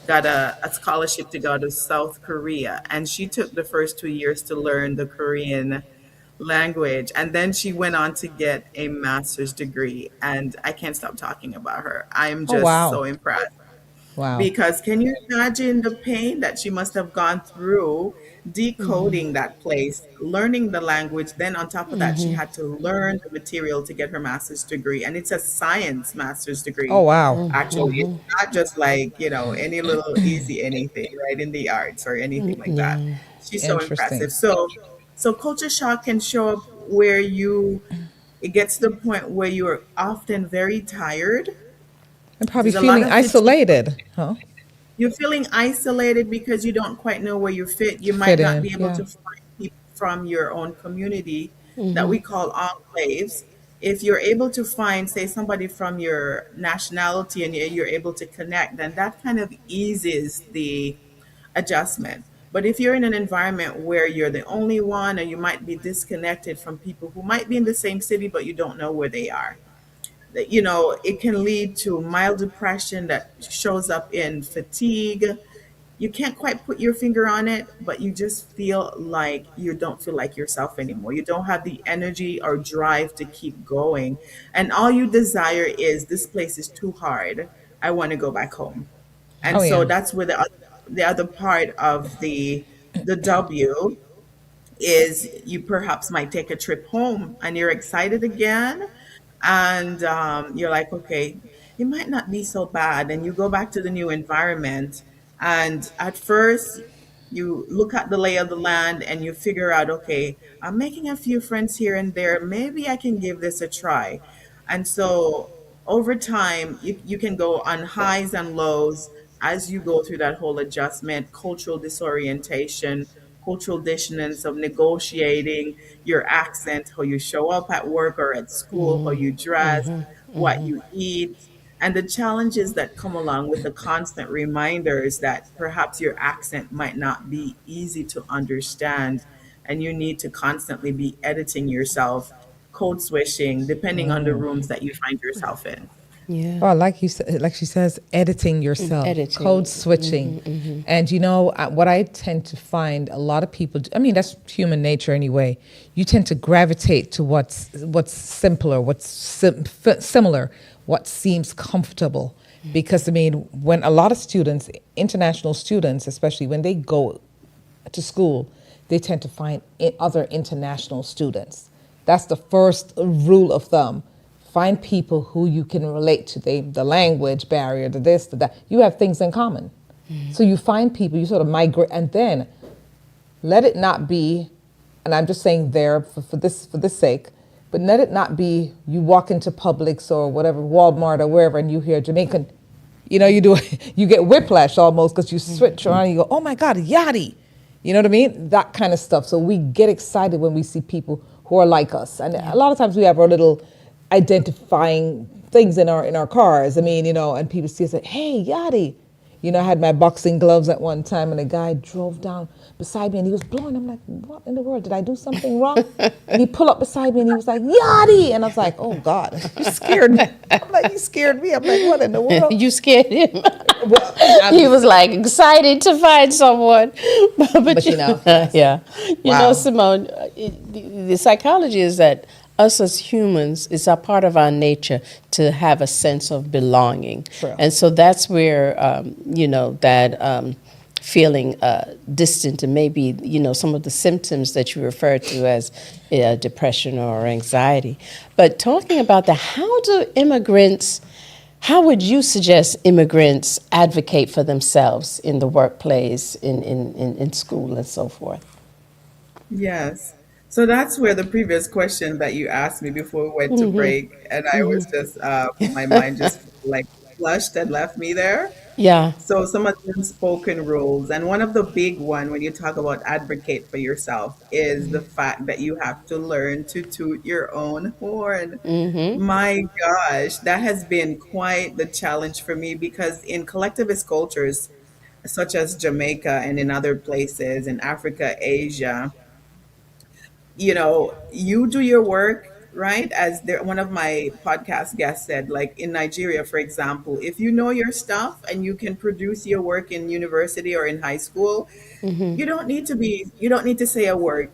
got a scholarship to go to South Korea, and she took the first 2 years to learn the Korean language, and then she went on to get a master's degree. And I can't stop talking about her. I am Oh, just wow. so impressed. Wow. Because can you imagine the pain that she must have gone through decoding that place, learning the language? Then, on top of that, she had to learn the material to get her master's degree. And it's a science master's Oh, degree, wow. actually. It's not just like, any little easy anything, right, in the arts or anything like that. Yeah. She's so Interesting. impressive. So culture shock can show up where it gets to the point where you're often very tired. And probably There's a lot feeling of fatigue. isolated, huh? You're feeling isolated because you don't quite know where you fit. You might Fit not in. be able Yeah. to find people from your own community that we call enclaves. If you're able to find, say, somebody from your nationality and you're able to connect, then that kind of eases the adjustment. But if you're in an environment where you're the only one, or you might be disconnected from people who might be in the same city, but you don't know where they are, it can lead to mild depression that shows up in fatigue. You can't quite put your finger on it, but you just feel like you don't feel like yourself anymore. You don't have the energy or drive to keep going. And all you desire is, this place is too hard. I want to go back home. And Oh, so yeah. that's where the other part of the W is you perhaps might take a trip home and you're excited again, and you're like, okay, it might not be so bad, and you go back to the new environment, and at first you look at the lay of the land and you figure out, okay, I'm making a few friends here and there, maybe I can give this a try. And so over time, you can go on highs and lows as you go through that whole adjustment, cultural disorientation, cultural dissonance of negotiating your accent, how you show up at work or at school, how you dress, what you eat, and the challenges that come along with the constant reminders that perhaps your accent might not be easy to understand, and you need to constantly be editing yourself, code switching, depending on the rooms that you find yourself in. Yeah. Well, like you said, like she says, editing yourself, Editing. code switching, and what I tend to find a lot of people. I mean, that's human nature anyway. You tend to gravitate to what's simpler, what's similar, what seems comfortable. Because I mean, when a lot of students, international students, especially when they go to school, they tend to find other international students. That's the first rule of thumb. Find people who you can relate to. The language barrier, the this, the that. You have things in common. So you find people, you sort of migrate, and then let it not be, and I'm just saying there for this sake, but let it not be you walk into Publix or whatever, Walmart or wherever, and you hear Jamaican, you get whiplash almost because you switch around and you go, oh my God, yachty. You know what I mean? That kind of stuff. So we get excited when we see people who are like us. And a lot of times we have our little identifying things in our cars. I mean, and people see us like, hey, yachty. I had my boxing gloves at one time, and a guy drove down beside me, and he was blowing. I'm like, what in the world? Did I do something wrong? And he pulled up beside me, and he was like, yachty. And I was like, oh, God, you scared me. I'm like, you scared me. I'm like, what in the world? You scared him. Well, He was like excited to find someone. But yeah. Wow. Simone, the psychology is that us as humans, it's a part of our nature to have a sense of belonging. True. And so that's where, that feeling distant and maybe, some of the symptoms that you refer to as depression or anxiety. But talking about how would you suggest immigrants advocate for themselves in the workplace, in school, and so forth? Yes. So that's where the previous question that you asked me before we went to break, and I was just, my mind just like flushed and left me there. Yeah. So some of the unspoken rules, and one of the big one when you talk about advocate for yourself is the fact that you have to learn to toot your own horn. My gosh, that has been quite the challenge for me because in collectivist cultures such as Jamaica and in other places in Africa, Asia, you do your work, right? As one of my podcast guests said, like in Nigeria, for example, if you know your stuff and you can produce your work in university or in high school, you don't need to say a word.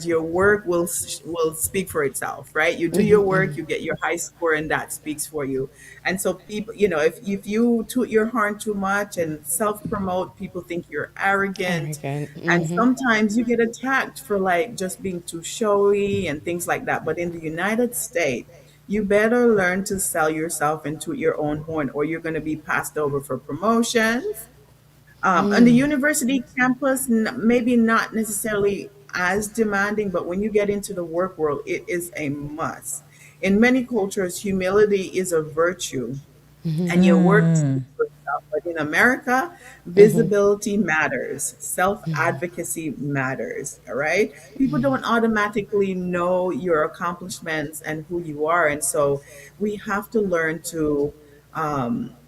Your work will speak for itself, right? You do your work, you get your high score, and that speaks for you. And so people, if you toot your horn too much and self promote, people think you're arrogant. Arrogant. And sometimes you get attacked for like just being too showy and things like that. But in the United States, you better learn to sell yourself and toot your own horn, or you're going to be passed over for promotions. On the university campus, maybe not necessarily as demanding, but when you get into the work world, it is a must. In many cultures, humility is a virtue and your work speaks for itself. But in America, visibility matters, self advocacy matters. All right. People don't automatically know your accomplishments and who you are. And so we have to learn to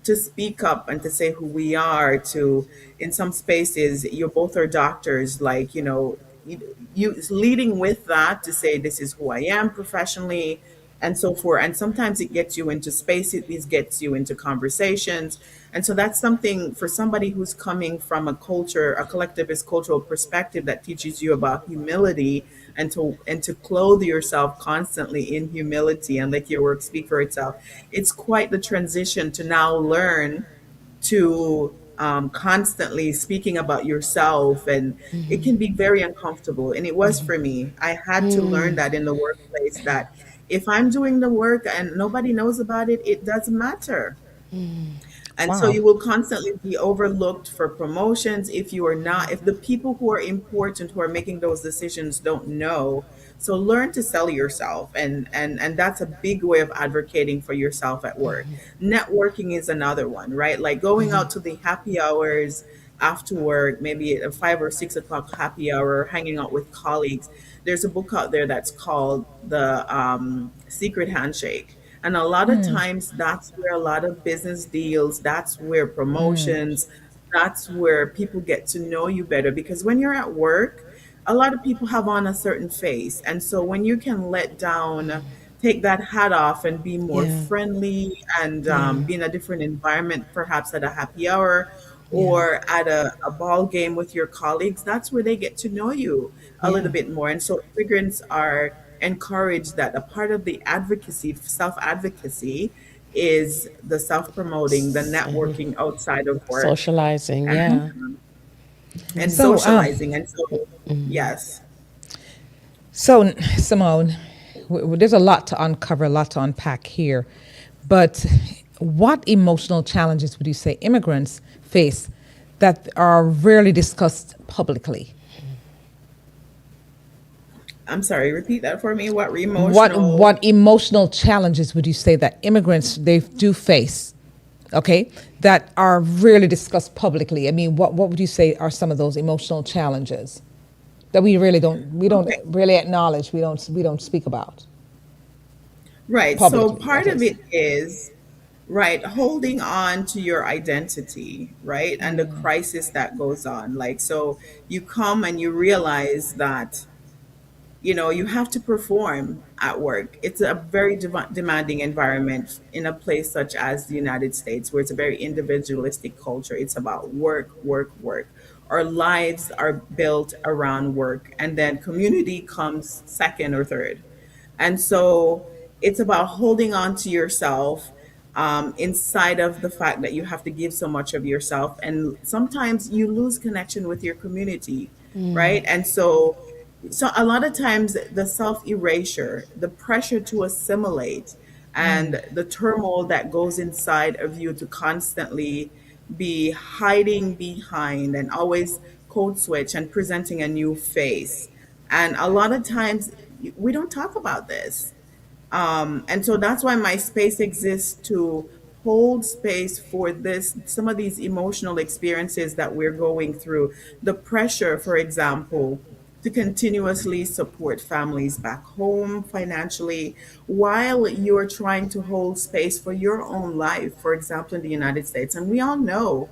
speak up and to say who we are. To in some spaces, you both are doctors, like you leading with that to say this is who I am professionally and so forth. And sometimes it gets you into spaces, it gets you into conversations. And so that's something for somebody who's coming from a collectivist cultural perspective that teaches you about humility and to clothe yourself constantly in humility and let your work speak for itself. It's quite the transition to now learn to constantly speaking about yourself, and it can be very uncomfortable. And it was for me. I had to learn that in the workplace, that if I'm doing the work and nobody knows about it, it doesn't matter. And so Wow. you will constantly be overlooked for promotions if you are not, if the people who are important, who are making those decisions, don't know. So learn to sell yourself, and that's a big way of advocating for yourself at work. Networking is another one, right? Like going out to the happy hours after work, maybe at a 5 or 6 o'clock happy hour, hanging out with colleagues. There's a book out there that's called The Secret Handshake. And a lot of times that's where a lot of business deals, that's where promotions, that's where people get to know you better. Because when you're at work, a lot of people have on a certain face. And so when you can let down, take that hat off and be more Yeah. friendly, and Yeah. be in a different environment, perhaps at a happy hour Yeah. or at a ball game with your colleagues, that's where they get to know you a little Yeah. bit more. And so immigrants are encouraged that a part of the advocacy, self advocacy, is the self promoting, the networking outside of work, Socializing. and Yeah. So, socializing. And so, yes. Simone, there's a lot to uncover, a lot to unpack here. But what emotional challenges would you say immigrants face that are rarely discussed publicly? I'm sorry, repeat that for me. What What emotional? what emotional challenges would you say that immigrants they do face? Okay, that are rarely discussed publicly. I mean, what would you say are some of those emotional challenges that we don't Okay. really acknowledge, we don't speak about Right. So publicly, that part of is. it is, right, holding on to your identity, right? And the crisis that goes on. Like, so you come and you realize that, you have to perform at work. It's a very demanding environment in a place such as the United States, where it's a very individualistic culture. It's about work, work, work. Our lives are built around work, and then community comes second or third. And so it's about holding on to yourself, inside of the fact that you have to give so much of yourself. And sometimes you lose connection with your community, right? And so a lot of times the self erasure, the pressure to assimilate, and the turmoil that goes inside of you to constantly be hiding behind and always code switch and presenting a new face. And a lot of times we don't talk about this. And so that's why my space exists, to hold space for this, some of these emotional experiences that we're going through. The pressure, for example, to continuously support families back home financially while you're trying to hold space for your own life, for example, in the United States. And we all know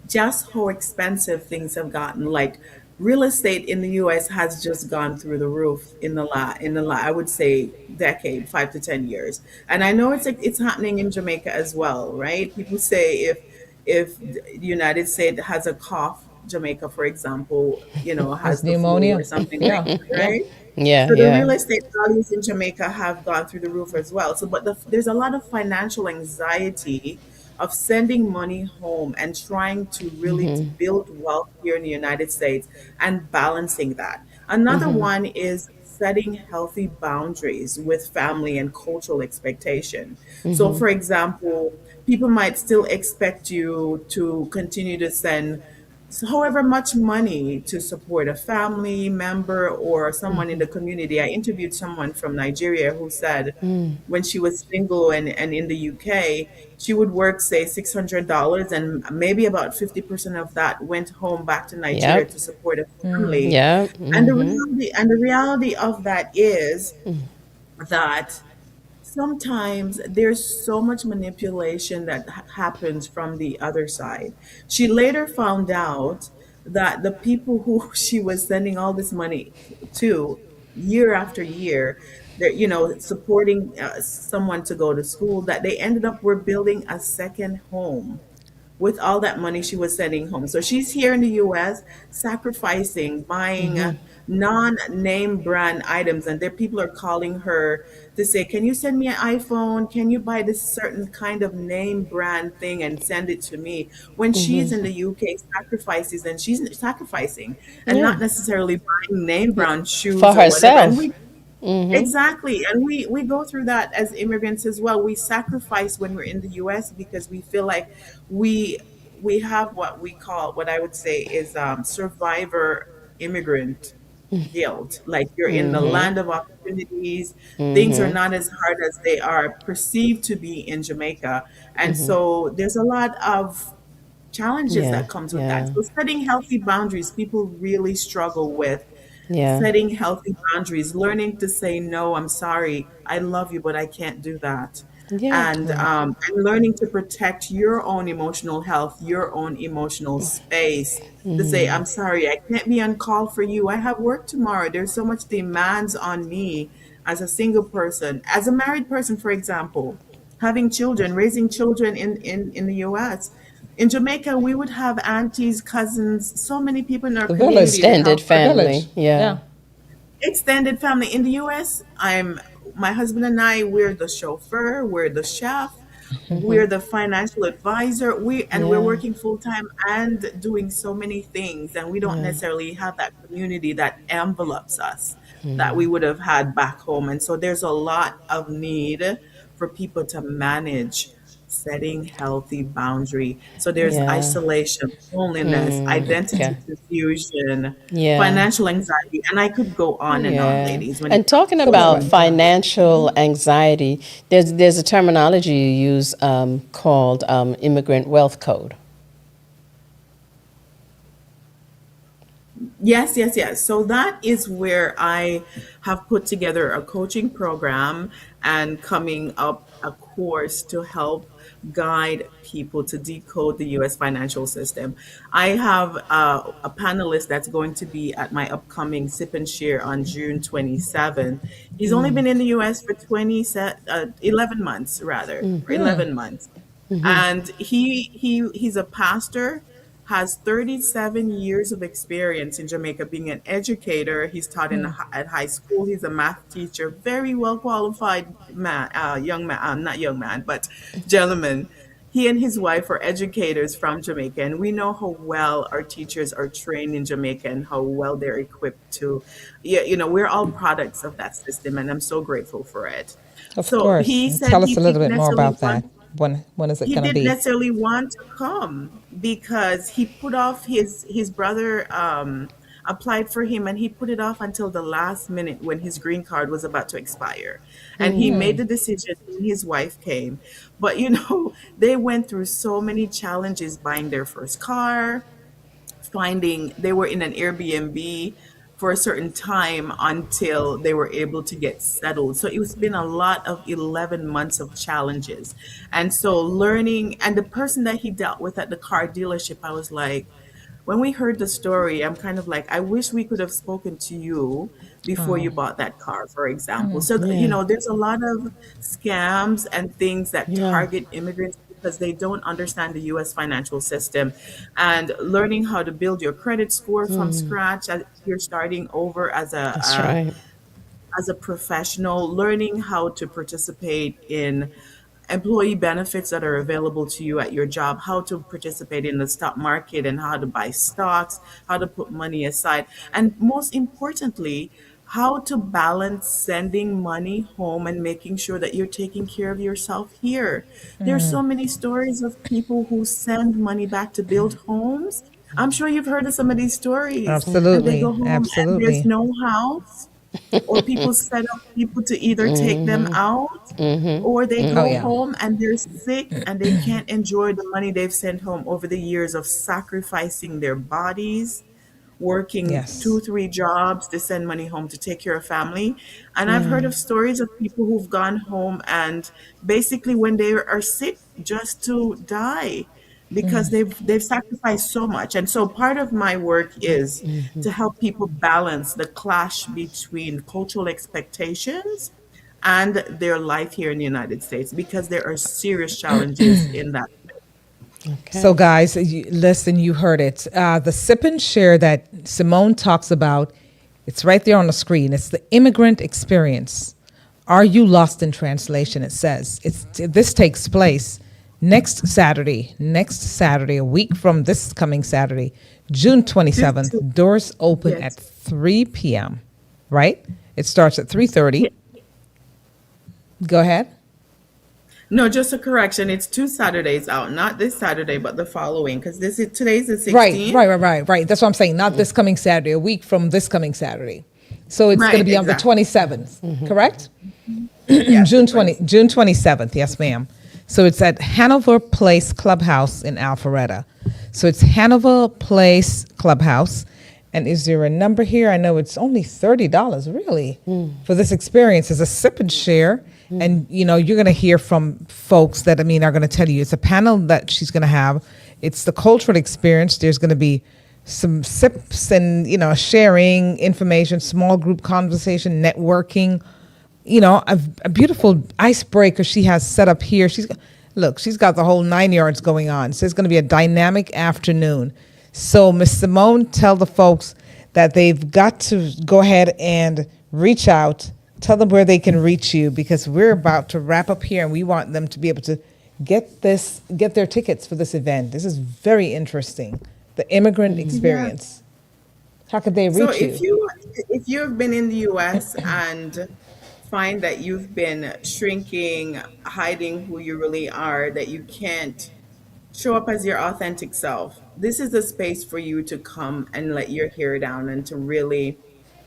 just how expensive things have gotten. Like real estate in the US has just gone through the roof I would say decade, 5 to 10 years. And I know it's happening in Jamaica as well, right? People say if the United States has a cough, Jamaica, for example, Has has the flu or pneumonia. something like Yeah, that, yeah. right? Yeah. So the Yeah. real estate values in Jamaica have gone through the roof as well. So, but there's a lot of financial anxiety of sending money home and trying to really to build wealth here in the United States and balancing that. Another one is setting healthy boundaries with family and cultural expectation. So, for example, people might still expect you to continue to send however much money to support a family member or someone in the community. I interviewed someone from Nigeria who said when she was single and in the UK, she would work, say, $600, and maybe about 50% of that went home back to Nigeria Yep. to support a family. Yep. And the reality of that is that sometimes there's so much manipulation that happens from the other side. She later found out that the people who she was sending all this money to, year after year, that supporting someone to go to school, that they ended up were building a second home with all that money she was sending home. So she's here in the US sacrificing, buying non-name brand items, and there people are calling her to say, "Can you send me an iPhone? Can you buy this certain kind of name brand thing and send it to me?" When she's in the UK sacrifices and she's sacrificing and Yeah. not necessarily buying name brand For shoes or whatever. And herself. we exactly. And we go through that as immigrants as well. We sacrifice when we're in the US because we feel like we we have what we call, what I would say is survivor immigrant guilt. Like you're in the land of opportunities. Things are not as hard as they are perceived to be in Jamaica. And so there's a lot of challenges Yeah. that comes with that. Yeah. So setting healthy boundaries, people really struggle with Yeah. setting healthy boundaries, learning to say no, I'm sorry, I love you, but I can't do that. Yeah. And learning to protect your own emotional health, your own emotional space. To say, I'm sorry, I can't be on call for you. I have work tomorrow. There's so much demands on me as a single person, as a married person, for example, having children, raising children in the US. In Jamaica, we would have aunties, cousins, so many people in our The village. community to Extended help us. The village. family. Yeah. Yeah. Extended family in the US, my husband and I, we're the chauffeur, we're the chef, we're the financial advisor. We're Yeah. working full time and doing so many things, and we don't Yeah. necessarily have that community that envelopes us that we would have had back home. And so there's a lot of need for people to manage setting healthy boundary. So there's Yeah. isolation, loneliness, identity Okay. confusion, Yeah. financial anxiety, and I could go on, Yeah. ladies, when it And talking comes to That's about right. setting boundaries. financial anxiety, there's a terminology you use called immigrant wealth code. Yes, yes, yes. So that is where I have put together a coaching program and coming up a course to help guide people to decode the US financial system. I have a panelist that's going to be at my upcoming Sip and Share on June 27th. He's only been in the US for 11 months, rather, for 11 months. And he's a pastor, has 37 years of experience in Jamaica being an educator. He's taught at high school. He's a math teacher, very well qualified man, young man, not young man, but gentleman. He and his wife are educators from Jamaica, and we know how well our teachers are trained in Jamaica and how well they're equipped to, yeah, we're all products of that system, and I'm so grateful for it. Of So course. he And said tell us he a little didn't bit more necessarily about that. want When is it he going to didn't be? necessarily want to come because he put off his brother applied for him, and he put it off until the last minute when his green card was about to expire, and he made the decision when his wife came. But they went through so many challenges buying their first car, finding they were in an Airbnb for a certain time until they were able to get settled. So it's been a lot of 11 months of challenges. And so learning, and the person that he dealt with at the car dealership, I was like, when we heard the story, I'm kind of like, I wish we could have spoken to you before you bought that car, for example. So, Yeah. there's a lot of scams and things that Yeah. target immigrants because they don't understand the US financial system, and learning how to build your credit score from scratch as you're starting over That's right. as a professional, learning how to participate in employee benefits that are available to you at your job, how to participate in the stock market and how to buy stocks, how to put money aside, and most importantly, how to balance sending money home and making sure that you're taking care of yourself here. There's so many stories of people who send money back to build homes. I'm sure you've heard of some of these stories. And they go Absolutely. home and there's Absolutely. no house, or people set up people to either take them out, or they Oh, go yeah. home and they're sick and they can't enjoy the money they've sent home over the years of sacrificing their bodies, working two, Yes. three jobs to send money home to take care of family. And I've heard Yeah. of stories of people who've gone home and basically when they are sick just to die because they've sacrificed so much. And so part of my work is to help people balance the clash between cultural expectations and their life here in the United States because there are serious challenges in that. So, Okay. guys, listen, you heard it. The sip and share that Simone talks about, it's right there on the screen. It's the immigrant experience. Are you lost in translation? It says this takes place next Saturday, a week from this coming Saturday, June Just 27th. to, Doors open at yes. 3 p.m., right? It starts at 3:30. Go ahead. No, just a correction. It's 2 Saturdays out, not this Saturday, but the following, because this is today's the Right, 16th. right, right, right, right. That's what I'm saying. Not this coming Saturday, a week from this coming Saturday. So it's going to Right, be on the exactly. 27th, correct? Yes, the 20. June 27th. Yes, ma'am. So it's at Hanover Place Clubhouse in Alpharetta. So it's Hanover Place Clubhouse. And is there a number here? I know it's only $30, really, for this experience. It's a sip and share. And, you're going to hear from folks that, are going to tell you. It's a panel that she's going to have. It's the cultural experience. There's going to be some sips and, sharing information, small group conversation, networking, a beautiful icebreaker she has set up here. She's got the whole 9 yards going on. So it's going to be a dynamic afternoon. So Miss Simone, tell the folks that they've got to go ahead and reach out. Tell them where they can reach you, because we're about to wrap up here and we want them to be able to get their tickets for this event. This is very interesting. The immigrant Yeah. experience. How could they So reach you? if you've been in the US and find that you've been shrinking, hiding who you really are, that you can't show up as your authentic self, this is a space for you to come and let your hair down and to really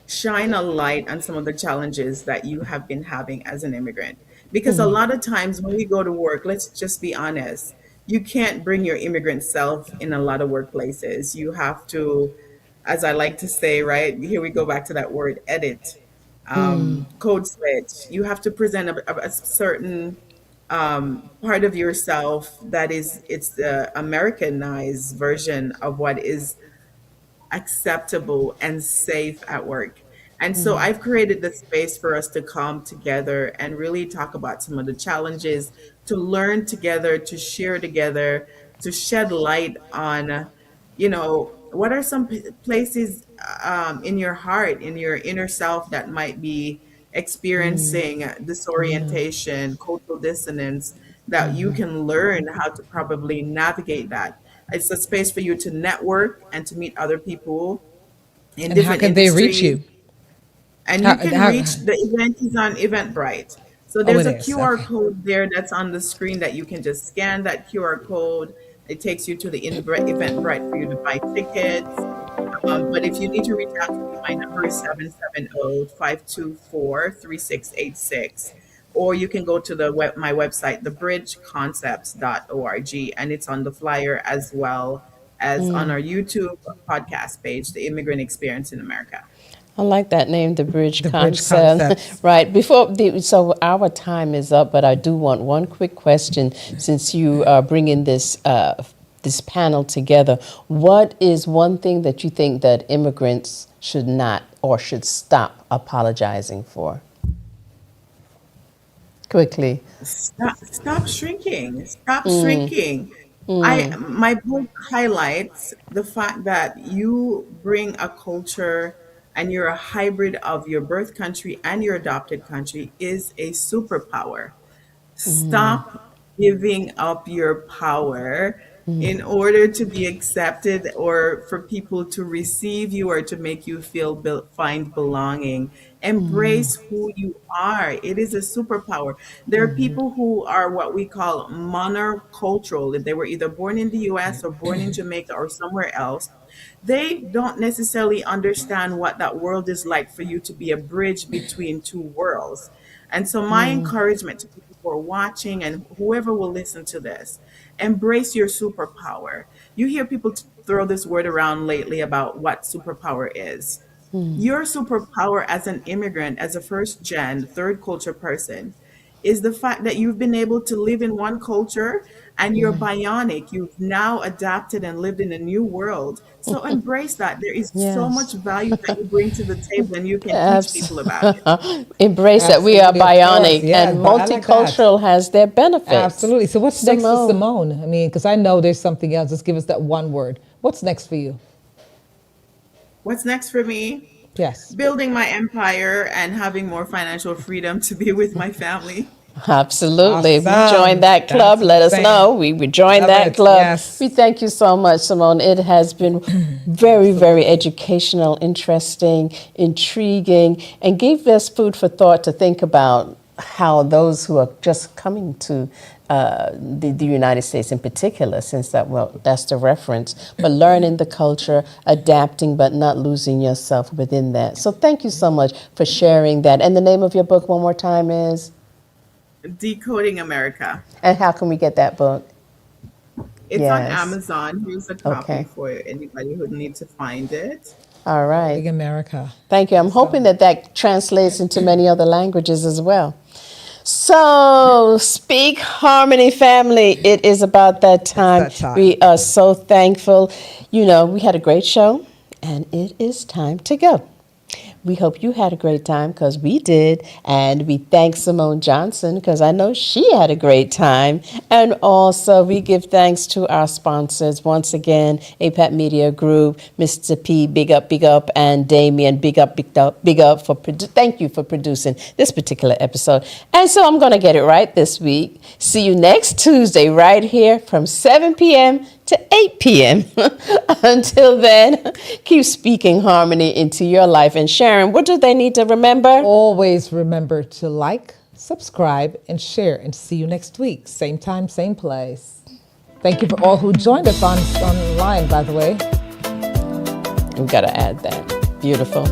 shine a light on some of the challenges that you have been having as an immigrant. Because a lot of times when we go to work, let's just be honest, you can't bring your immigrant self in a lot of workplaces. You have to, as I like to say, right? Here we go back to that word edit, code switch. You have to present a certain part of yourself that is, it's the Americanized version of what is acceptable and safe at work. And so I've created the space for us to come together and really talk about some of the challenges, to learn together, to share together, to shed light on, what are some places in your heart, in your inner self that might be experiencing disorientation, cultural dissonance, that you can learn how to probably navigate that. It's a space for you to network and to meet other people in And how different can they reach industries. you? And How, you can how, reach, the event is on Eventbrite. So oh, there's it a is. QR Okay. code there that's on the screen that you can just scan that QR code. It takes you to the Eventbrite for you to buy tickets. But if you need to reach out to me, my number is 770-524-3686. Or you can go to my website, thebridgeconcepts.org, and it's on the flyer as well as on our YouTube podcast page, The Immigrant Experience in America. I like that name, the bridge The bridge concept. concepts. Right. So our time is up, but I do want one quick question since you are bringing this panel together. What is one thing that you think that immigrants should not or should stop apologizing for? Quickly. Stop shrinking. Stop shrinking. My book highlights the fact that you bring a culture and you're a hybrid of your birth country and your adopted country is a superpower. Stop giving up your power in order to be accepted or for people to receive you or to make you find belonging. Embrace who you are. It is a superpower. There are people who are what we call monocultural. If they were either born in the US or born in Jamaica or somewhere else, they don't necessarily understand what that world is like for you to be a bridge between two worlds. And so, my encouragement to people who are watching and whoever will listen to this, embrace your superpower. You hear people throw this word around lately about what superpower is. Your superpower as an immigrant, as a first gen, third culture person, is the fact that you've been able to live in one culture and you're bionic. You've now adapted and lived in a new world. So embrace that. There is so much Yes. value that you bring to the table, and you can teach Abs- people about it. Embrace that we are Absolutely, of course. bionic Yeah, and but I like that. multicultural has their benefits. Absolutely. So what's next for Simone. Simone? I mean, because I know there's something else. Just give us that one word. What's next for you? What's next for me? Yes. Building my empire and having more financial freedom to be with my family. Absolutely. If you Awesome. join that club, That's let us insane. know. We would join Love that it. club. Yes. We thank you so much, Simone. It has been very, very educational, interesting, intriguing, and gave us food for thought to think about how those who are just coming to the United States in particular, since that's the reference, but learning the culture, adapting, but not losing yourself within that. So thank you so much for sharing that. And the name of your book one more time is? Decoding America. And how can we get that book? It's on Yes. Amazon. Here's a copy Okay. for anybody who needs to find it. All Big right. America. Thank you. I'm hoping that translates into many other languages as well. So, Speak Harmony family, it is about that time. that time. We are so thankful. You know, we had a great show, and it is time to go. We hope you had a great time because we did. And we thank Simone Johnson because I know she had a great time. And also we give thanks to our sponsors. Once again, APAP Media Group, Mr. P, big up, and Damien, big up, for thank you for producing this particular episode. And so I'm going to get it right this week. See you next Tuesday right here from 7 p.m. to 8 p.m. Until then, keep speaking harmony into your life. And Sharon, what do they need to remember? Always remember to like, subscribe, and share. And see you next week. Same time, same place. Thank you for all who joined us online, by the way. We've got to add that. Beautiful.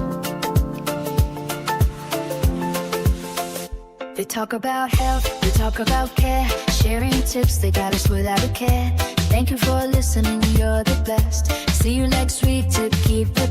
They talk about health, they talk about care, sharing tips, they got us without a care. Thank you for listening, you're the best. See you next week to keep the